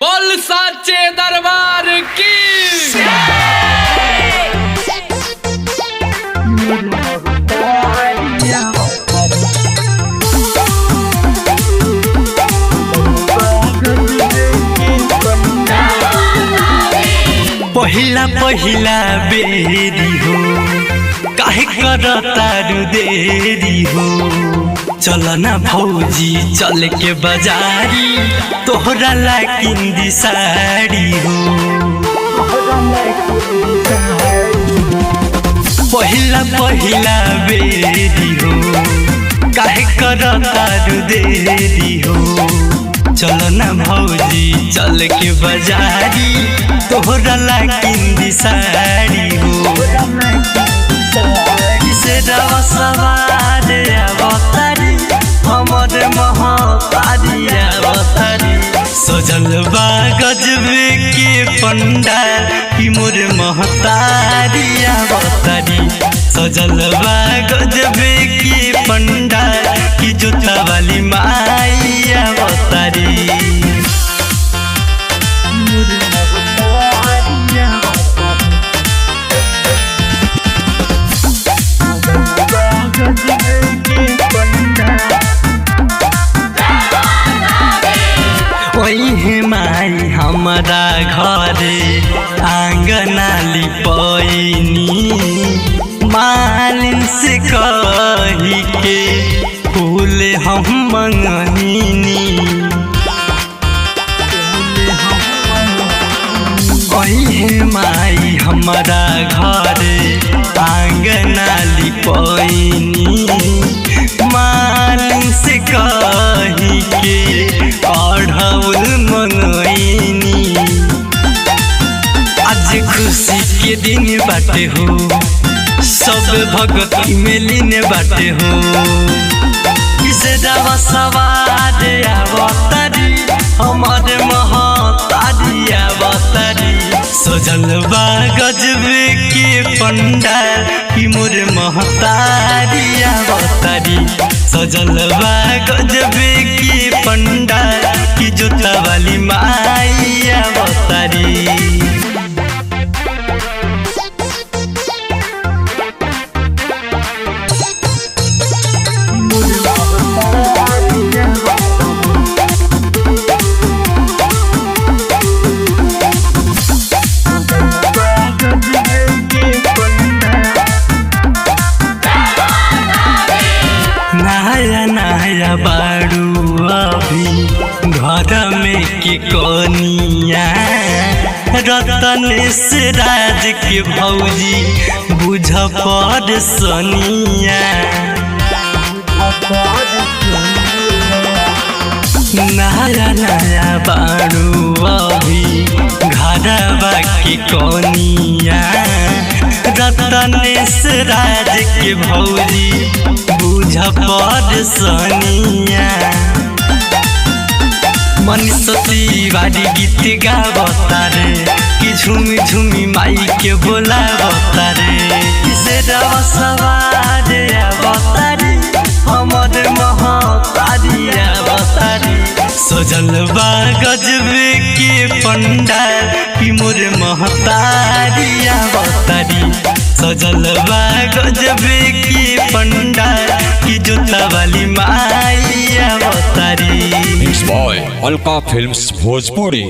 बोल साचे दरबार की। पहिला पहिला बेरी हो काहे करतारू देरी हो। चल ना भौजी चल के बाजारी तोहरा ला किंदी साड़ी हो। पहिला पहिला बेरी हो काहे करतारू देरी हो। चल ना भौजी चल के बाजारी तोहरा ला किंदी साड़ी हो। किसे रवा सवार अवतारी हमर महतारी अवतारी। सजल बा गजबे के पंडाल की मोर महतारी अवतारी। सजल बा गजबे के पंडाल की जोता वाली माई अवतारी। वही माई हमारा घरे आंगना लिपैनी। मालिन से कही के फूल हम मंगनी। वही माई हमारा घरे आंगना लिपैनी। मालिन से कही के पढ़ौल मंगनी। आज खुशी के दिन बाटे हो सब भगती में लीन बाटे हो। किसे दवा सवार अवतारी हमर महतारी अवतारी। सजल बा गजबे के पंडाल की मोर महतारी अवतारी। सजल बा गजबे के पंडाल की जोता वाली माई अवतारी। नया नया बारू अभी घर में के कनिया। रतन से राज के भौजी बुझ पर सनिया। नया नया बारू अभी घर के कनिया। रतन से राज के भौजी बुझ पर सनिया। मनीष तिवारी गीत गावतारे कि झूमी झूमी माई के बोलावतारे। किसे रवा सवार अवतारी हमर महतारी अवतारी। सजल बा गजबे के पंडाल की मोर महतारी अवतारी। सजल बा गजबे के पंडाल की जोता वाली माई अवतारी। Mixed by Alka Films Bhojpuri।